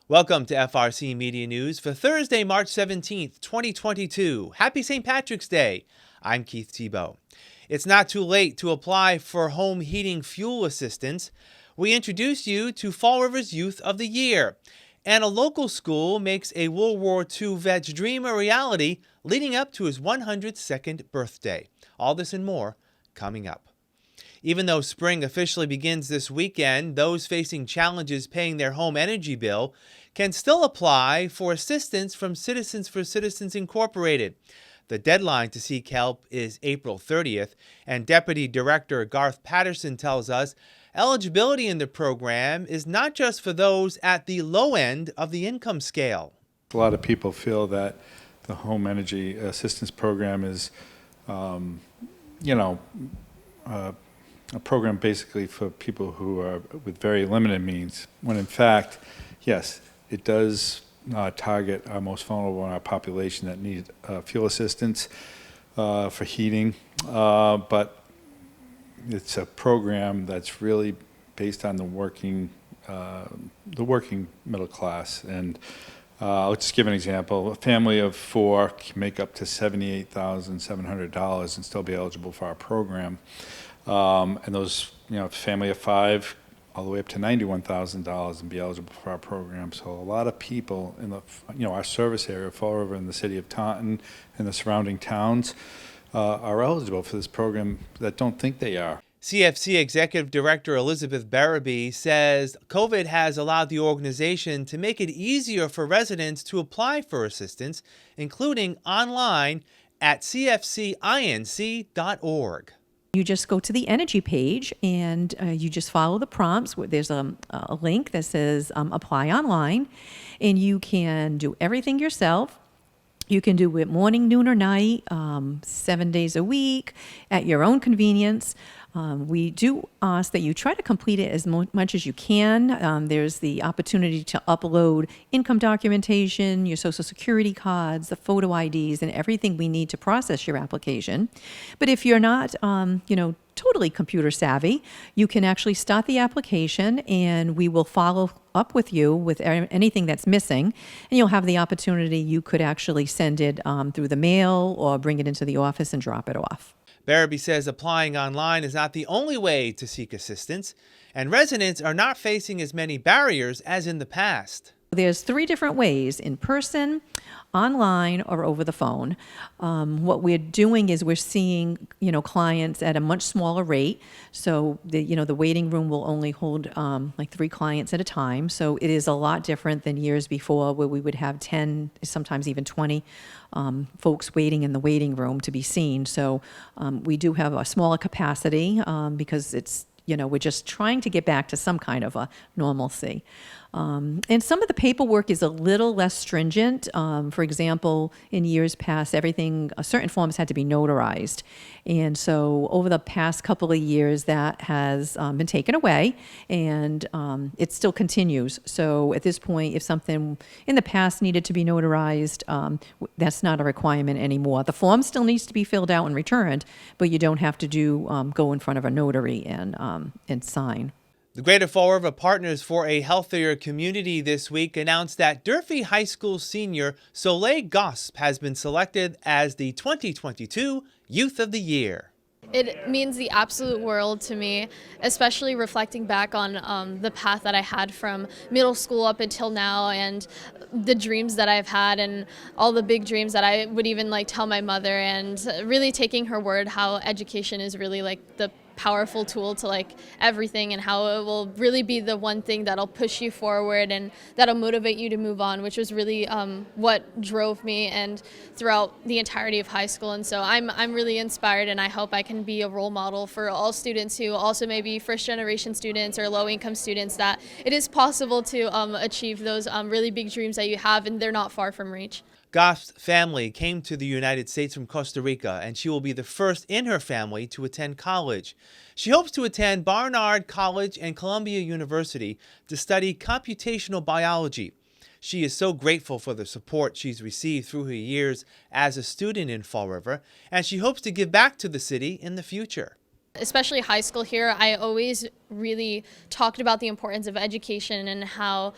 Welcome to FRCMedia News for Thursday, March 17th, 2022. Happy St. Patrick's Day. I'm Keith Tebow. It's not too late to apply for home heating fuel assistance. We introduce you to Fall River's Youth of the Year. And a local school makes a World War II vet's dream a reality leading up to his 102nd birthday. All this and more coming up. Even though spring officially begins this weekend, those facing challenges paying their home energy bill can still apply for assistance from Citizens for Citizens Incorporated. The deadline to seek help is April 30th, and Deputy Director Garth Patterson tells us eligibility in the program is not just for those at the low end of the income scale. A lot of people feel that the home energy assistance program is, a program basically for people who are with very limited means, when in fact, yes, it does target our most vulnerable in our population that need fuel assistance for heating, but it's a program that's really based on the working middle class. And I'll just give an example. A family of four can make up to $78,700 and still be eligible for our program. And those, family of five, all the way up to $91,000 and be eligible for our program. So a lot of people in our service area, Fall River and the city of Taunton and the surrounding towns, are eligible for this program that don't think they are. CFC Executive Director Elizabeth Barabee says COVID has allowed the organization to make it easier for residents to apply for assistance, including online at cfcinc.org. You just go to the energy page and you just follow the prompts. There's a link that says apply online, and you can do everything yourself. You can do it morning, noon, or night, 7 days a week at your own convenience. We do ask that you try to complete it as much as you can. There's the opportunity to upload income documentation, your social security cards, the photo IDs, and everything we need to process your application. But if you're not, totally computer savvy, you can actually start the application and we will follow up with you with anything that's missing. And you'll have the opportunity, you could actually send it through the mail or bring it into the office and drop it off. Barabee says applying online is not the only way to seek assistance, and residents are not facing as many barriers as in the past. There's 3 different ways: in person, online, or over the phone. What we're doing is we're seeing, clients at a much smaller rate. So the waiting room will only hold like 3 clients at a time. So it is a lot different than years before, where we would have 10, sometimes even 20 folks waiting in the waiting room to be seen. So we do have a smaller capacity because it's, we're just trying to get back to some kind of a normalcy. And some of the paperwork is a little less stringent. For example, in years past, certain forms had to be notarized. And so over the past couple of years, that has been taken away, and it still continues. So at this point, if something in the past needed to be notarized, that's not a requirement anymore. The form still needs to be filled out and returned, but you don't have to go in front of a notary and sign. The Greater Fall River Partners for a Healthier Community this week announced that Durfee High School senior Soleil Gosp has been selected as the 2022 Youth of the Year. It means the absolute world to me, especially reflecting back on the path that I had from middle school up until now, and the dreams that I've had and all the big dreams that I would even tell my mother, and really taking her word how education is really the powerful tool to everything, and how it will really be the one thing that'll push you forward and that'll motivate you to move on, which was really what drove me and throughout the entirety of high school. And so I'm really inspired, and I hope I can be a role model for all students who also may be first generation students or low income students, that it is possible to achieve those really big dreams that you have, and they're not far from reach. Goff's family came to the United States from Costa Rica, and she will be the first in her family to attend college. She hopes to attend Barnard College and Columbia University to study computational biology. She is so grateful for the support she's received through her years as a student in Fall River, and she hopes to give back to the city in the future. Especially high school here, I always really talked about the importance of education and how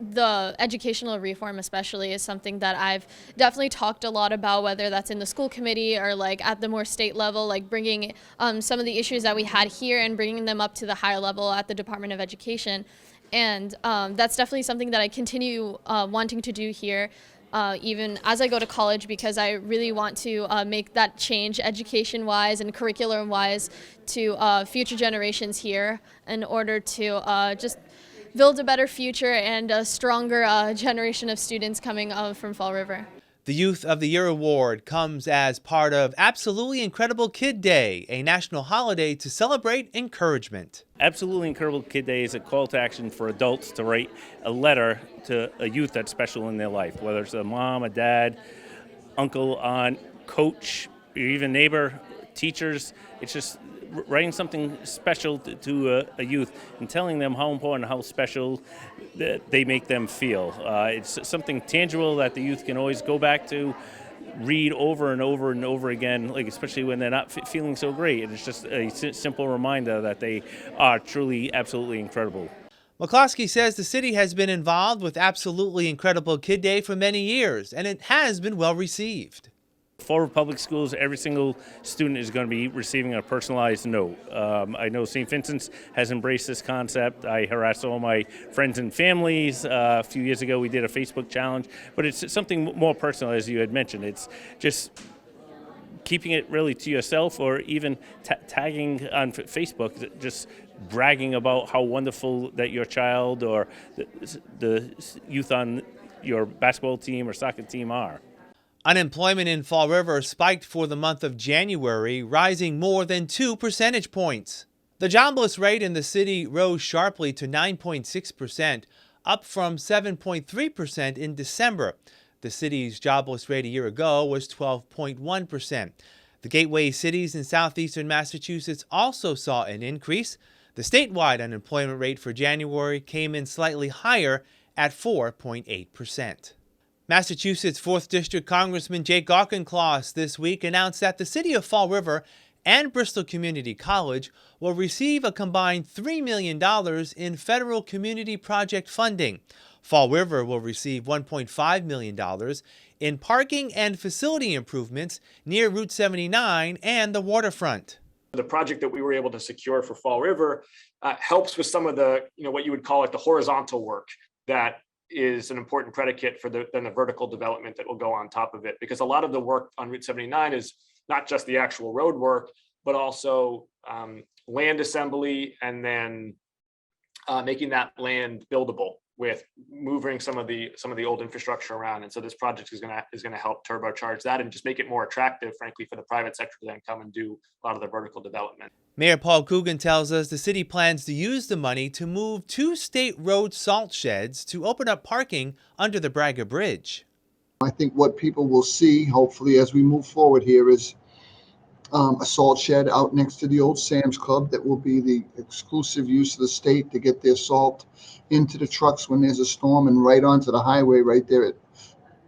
the educational reform especially is something that I've definitely talked a lot about, whether that's in the school committee or like at the more state level, like bringing some of the issues that we had here and bringing them up to the higher level at the Department of Education. And that's definitely something that I continue wanting to do here, even as I go to college, because I really want to make that change education-wise and curriculum-wise to future generations here in order to just build a better future and a stronger generation of students coming from Fall River. The Youth of the Year award comes as part of Absolutely Incredible Kid Day, a national holiday to celebrate encouragement. Absolutely Incredible Kid Day is a call to action for adults to write a letter to a youth that's special in their life, whether it's a mom, a dad, uncle, aunt, coach, or even neighbor, teachers. It's just writing something special to a youth and telling them how important, how special that they make them feel. It's something tangible that the youth can always go back to, read over and over and over again, like especially when they're not feeling so great. And it's just a simple reminder that they are truly, absolutely incredible. McCloskey says the city has been involved with Absolutely Incredible Kid Day for many years, and it has been well received. For public schools, every single student is going to be receiving a personalized note. I know St. Vincent's has embraced this concept. I harassed all my friends and families. A few years ago, we did a Facebook challenge, but it's something more personal, as you had mentioned. It's just keeping it really to yourself, or even tagging on Facebook, just bragging about how wonderful that your child or the youth on your basketball team or soccer team are. Unemployment in Fall River spiked for the month of January, rising more than 2 percentage points. The jobless rate in the city rose sharply to 9.6%, up from 7.3% in December. The city's jobless rate a year ago was 12.1%. The gateway cities in southeastern Massachusetts also saw an increase. The statewide unemployment rate for January came in slightly higher at 4.8%. Massachusetts 4th District Congressman Jake Auchincloss this week announced that the city of Fall River and Bristol Community College will receive a combined $3 million in federal community project funding. Fall River will receive $1.5 million in parking and facility improvements near Route 79 and the waterfront. The project that we were able to secure for Fall River helps with some of the, what you would call it, the horizontal work that is an important predicate for the vertical development that will go on top of it. Because a lot of the work on Route 79 is not just the actual road work, but also land assembly, and then making that land buildable with moving some of the old infrastructure around. And so this project is going to help turbocharge that and just make it more attractive, frankly, for the private sector to then come and do a lot of the vertical development. Mayor Paul Coogan tells us the city plans to use the money to move 2 state road salt sheds to open up parking under the Braga Bridge. I think what people will see, hopefully, as we move forward here is a salt shed out next to the old Sam's Club that will be the exclusive use of the state to get their salt into the trucks when there's a storm, and right onto the highway right there at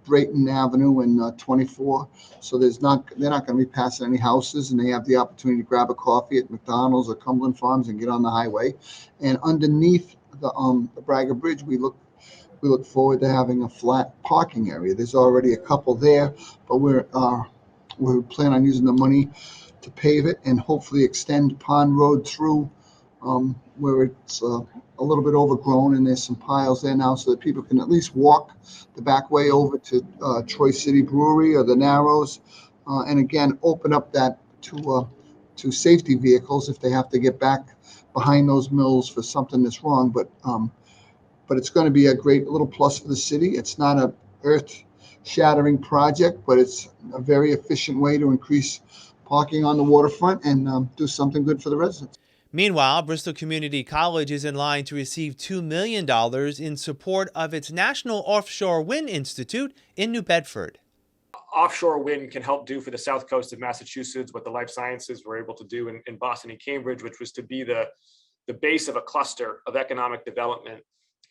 Brayton Avenue and 24. So they're not going to be passing any houses, and they have the opportunity to grab a coffee at McDonald's or Cumberland Farms and get on the highway. And underneath the Braga Bridge, we look forward to having a flat parking area. There's already a couple there, but we plan on using the money to pave it and hopefully extend Pond Road through where it's a little bit overgrown, and there's some piles there now, so that people can at least walk the back way over to Troy City Brewery or the Narrows, and again open up that to safety vehicles if they have to get back behind those mills for something that's wrong. But it's going to be a great little plus for the city. It's not a earth-shattering project, but it's a very efficient way to increase parking on the waterfront and do something good for the residents. Meanwhile, Bristol Community College is in line to receive $2 million in support of its National Offshore Wind Institute in New Bedford. Offshore wind can help do for the south coast of Massachusetts what the life sciences were able to do in Boston and Cambridge, which was to be the base of a cluster of economic development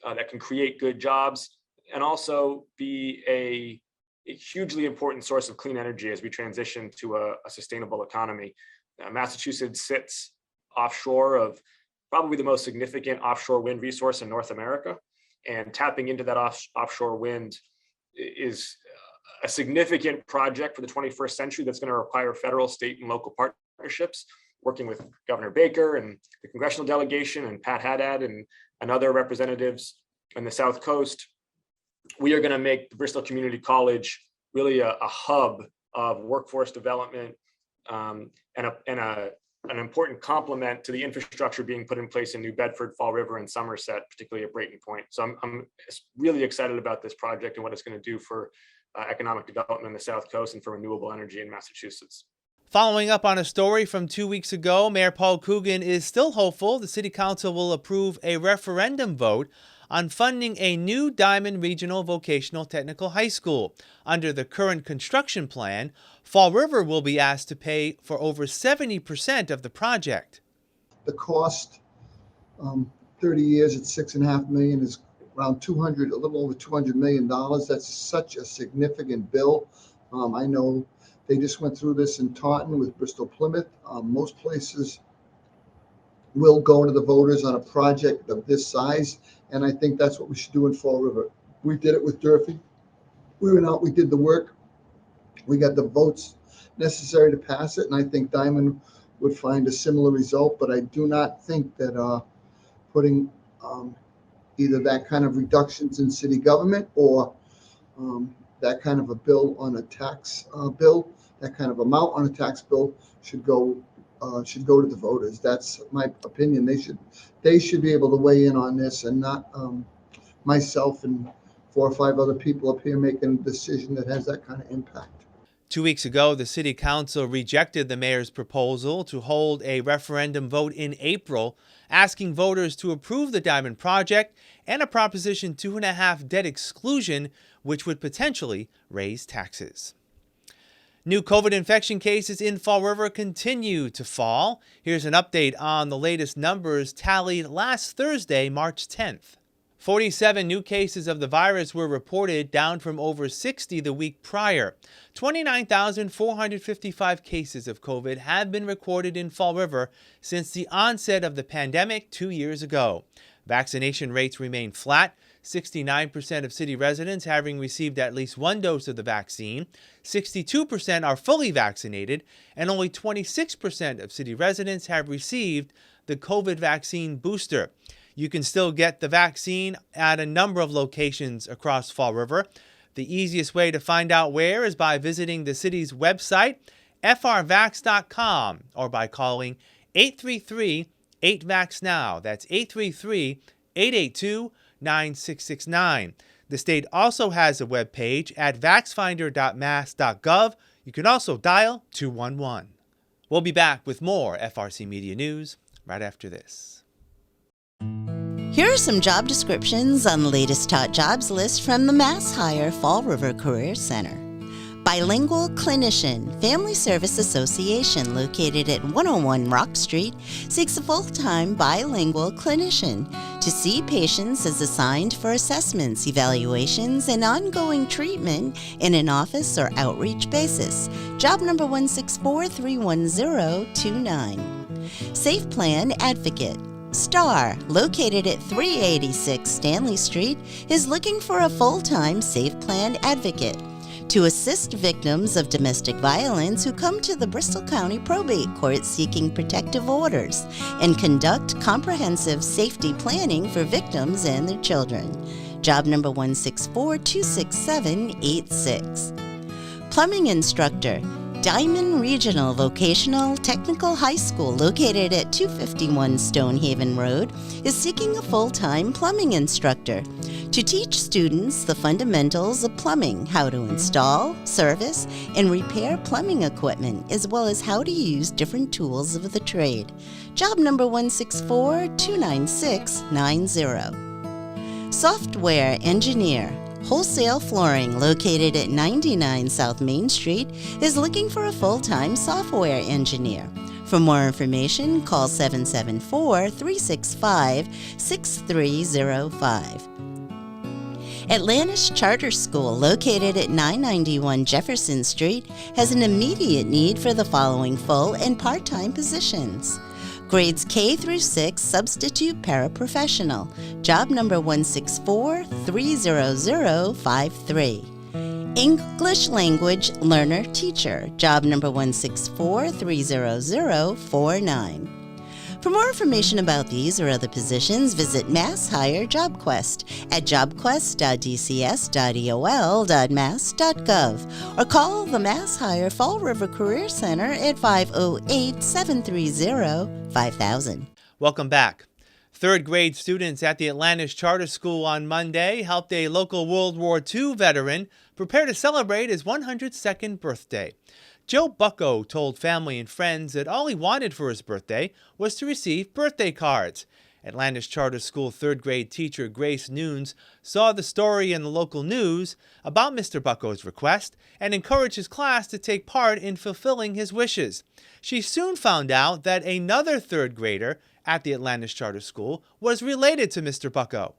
that can create good jobs and also be a hugely important source of clean energy as we transition to a sustainable economy. Massachusetts sits offshore of probably the most significant offshore wind resource in North America. and tapping into that offshore wind is a significant project for the 21st century that's going to require federal, state, and local partnerships, working with Governor Baker and the congressional delegation and Pat Haddad and other representatives on the South Coast. We are going to make the Bristol Community College really a hub of workforce development and an important complement to the infrastructure being put in place in New Bedford, Fall River, and Somerset, particularly at Brayton Point. So I'm really excited about this project and what it's going to do for economic development in the South Coast and for renewable energy in Massachusetts. Following up on a story from 2 weeks ago, Mayor Paul Coogan is still hopeful the City Council will approve a referendum vote on funding a new Diamond Regional Vocational Technical High School. Under the current construction plan, Fall River will be asked to pay for over 70% of the project. The cost, 30 years at $6.5 million, is around a little over $200 million. That's such a significant bill. I know they just went through this in Taunton with Bristol Plymouth. Most places will go to the voters on a project of this size, and I think that's what we should do in Fall River. We did it with Durfee. We went out, we did the work, we got the votes necessary to pass it, and I think Diamond would find a similar result, but I do not think that putting either that kind of reductions in city government or that kind of a bill on a tax bill, that kind of amount on a tax bill should go to the voters. That's my opinion. They should be able to weigh in on this, and not myself and 4 or 5 other people up here making a decision that has that kind of impact. 2 weeks ago, the City Council rejected the mayor's proposal to hold a referendum vote in April, asking voters to approve the Diamond project and a Proposition 2.5 debt exclusion, which would potentially raise taxes. New COVID infection cases in Fall River continue to fall. Here's an update on the latest numbers tallied last Thursday, March 10th. 47 new cases of the virus were reported, down from over 60 the week prior. 29,455 cases of COVID have been recorded in Fall River since the onset of the pandemic 2 years ago. Vaccination rates remain flat. 69% of city residents having received at least 1 dose of the vaccine, 62% are fully vaccinated, and only 26% of city residents have received the COVID vaccine booster. You can still get the vaccine at a number of locations across Fall River. The easiest way to find out where is by visiting the city's website, frvax.com, or by calling 833-8VAX-NOW. That's 833-882-9669. The state also has a webpage at vaxfinder.mass.gov. You can also dial 211. We'll be back with more FRC Media News right after this. Here are some job descriptions on the latest hot jobs list from the Mass Hire Fall River Career Center. Bilingual Clinician, Family Service Association, located at 101 Rock Street, seeks a full-time bilingual clinician to see patients as assigned for assessments, evaluations, and ongoing treatment in an office or outreach basis. Job number 164-31029. Safe Plan Advocate. Star, located at 386 Stanley Street, is looking for a full-time Safe Plan Advocate to assist victims of domestic violence who come to the Bristol County Probate Court seeking protective orders and conduct comprehensive safety planning for victims and their children. Job number 164-26786. Plumbing Instructor. Diamond Regional Vocational Technical High School, located at 251 Stonehaven Road, is seeking a full-time plumbing instructor to teach students the fundamentals of plumbing, how to install, service, and repair plumbing equipment, as well as how to use different tools of the trade. Job number 164-29690. Software Engineer. Wholesale Flooring, located at 99 South Main Street, is looking for a full-time software engineer. For more information, call 774-365-6305. Atlantis Charter School, located at 991 Jefferson Street, has an immediate need for the following full and part-time positions: Grades K through 6 substitute paraprofessional, job number 164-30053. English language learner teacher, job number 164-30049. For more information about these or other positions, visit MassHire JobQuest at jobquest.dcs.eol.mass.gov or call the MassHire Fall River Career Center at 508-730-5000. Welcome back. Third grade students at the Atlantis Charter School on Monday helped a local World War II veteran prepare to celebrate his 102nd birthday. Joe Bucko told family and friends that all he wanted for his birthday was to receive birthday cards. Atlantis Charter School third grade teacher Grace Nunes saw the story in the local news about Mr. Bucko's request and encouraged his class to take part in fulfilling his wishes. She soon found out that another third grader at the Atlantis Charter School was related to Mr. Bucko.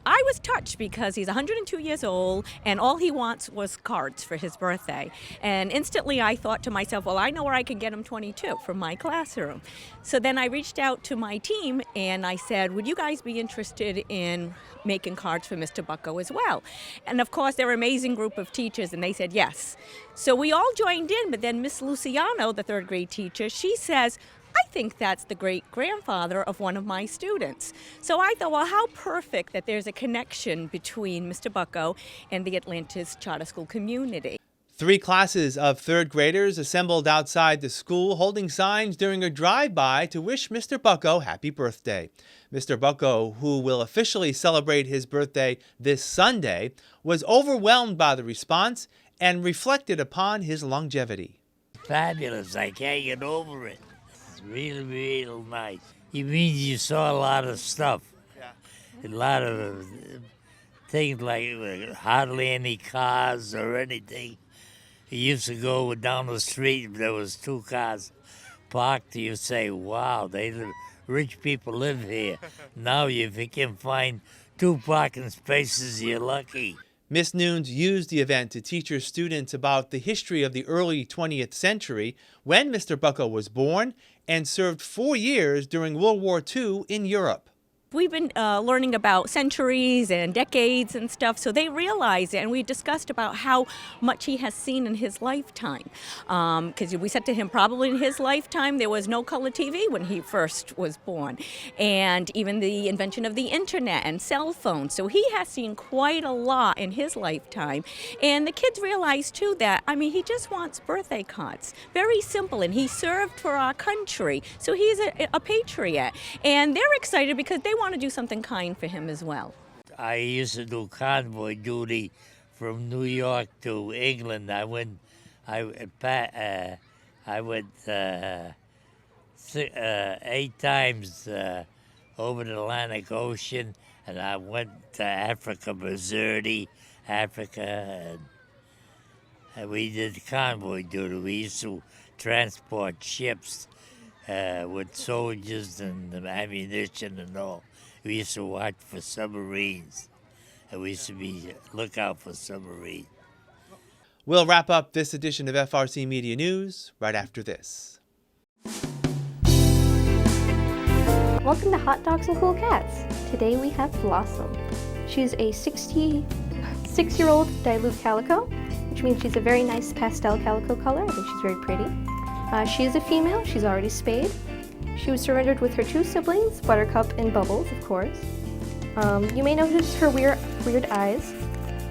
I was touched because he's 102 years old and all he wants was cards for his birthday. And instantly I thought to myself, well, I know where I can get him 22 from my classroom. So then I reached out to my team and I said, would you guys be interested in making cards for Mr. Bucko as well? And of course, they're an amazing group of teachers and they said yes. So we all joined in, but then Miss Luciano, the third grade teacher, she says, I think that's the great-grandfather of one of my students. So I thought, well, how perfect that there's a connection between Mr. Bucko and the Atlantis Charter School community. 3 classes of third graders assembled outside the school holding signs during a drive-by to wish Mr. Bucko happy birthday. Mr. Bucko, who will officially celebrate his birthday this Sunday, was overwhelmed by the response and reflected upon his longevity. Fabulous. I can't get over it. Really, real nice. It means you saw a lot of stuff. Yeah. A lot of things like hardly any cars or anything. You used to go down the street, if there was 2 cars parked, you say, wow, rich people live here. Now if you can find 2 parking spaces, you're lucky. Miss Nunes used the event to teach her students about the history of the early 20th century, when Mr. Bucko was born, and served 4 years during World War II in Europe. We've been learning about centuries and decades and stuff, so they realize it, and we discussed about how much he has seen in his lifetime. Because we said to him, probably in his lifetime, there was no color TV when he first was born, and even the invention of the internet and cell phones. So he has seen quite a lot in his lifetime, and the kids realize too that, I mean, he just wants birthday cards. Very simple, and he served for our country, so he's a patriot, and they're excited because they want to do something kind for him as well. I used to do convoy duty from New York to England. I went 8 times over the Atlantic Ocean, and I went to Africa, Missouri, Africa, and we did convoy duty. We used to transport ships with soldiers and ammunition and all. We used to watch for submarines, and we used to look out for submarines. We'll wrap up this edition of FRC Media News right after this. Welcome to Hot Dogs and Cool Cats. Today we have Blossom. She's a 66-year-old dilute calico, which means she's a very nice pastel calico color. I think she's very pretty. She is a female. She's already spayed. She was surrendered with her 2 siblings, Buttercup and Bubbles, of course. You may notice her weird eyes.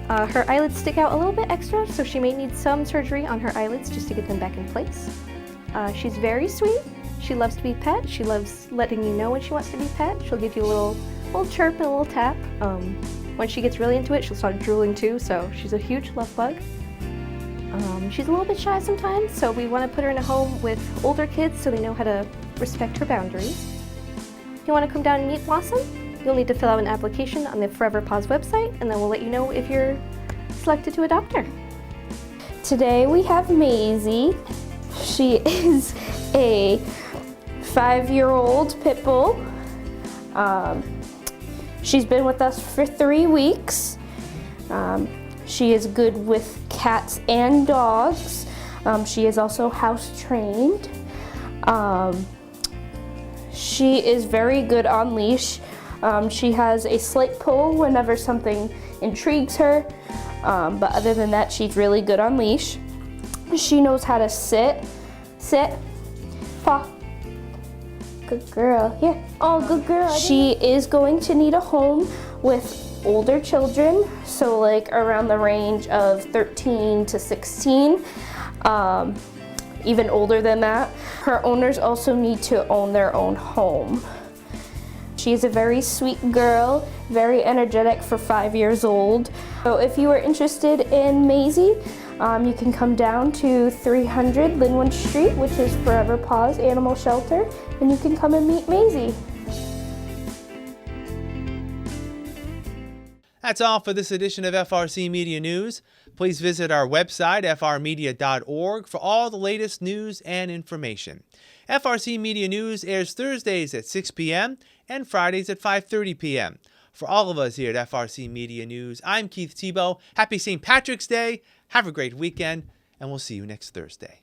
Her eyelids stick out a little bit extra, so she may need some surgery on her eyelids just to get them back in place. She's very sweet. She loves to be pet. She loves letting you know when she wants to be pet. She'll give you a little chirp and a little tap. When she gets really into it, she'll start drooling too, so she's a huge love bug. She's a little bit shy sometimes, so we want to put her in a home with older kids so they know how to respect her boundaries. If you want to come down and meet Blossom, you'll need to fill out an application on the Forever Paws website, and then we'll let you know if you're selected to adopt her. Today we have Maisie. She is a 5-year-old pit bull. She's been with us for 3 weeks. She is good with cats and dogs. She is also house trained. She is very good on leash. She has a slight pull whenever something intrigues her, but other than that, she's really good on leash. She knows how to sit, paw. Good girl, here. Oh, good girl. She is going to need a home with older children, so like around the range of 13 to 16, even older than that. Her owners also need to own their own home. She's a very sweet girl, very energetic for 5 years old. So if you are interested in Maisie, you can come down to 300 Linwood Street, which is Forever Paws Animal Shelter, and you can come and meet Maisie. That's all for this edition of FRC Media News. Please visit our website, frmedia.org, for all the latest news and information. FRC Media News airs Thursdays at 6 p.m. and Fridays at 5:30 p.m. For all of us here at FRC Media News, I'm Keith Tebow. Happy St. Patrick's Day. Have a great weekend, and we'll see you next Thursday.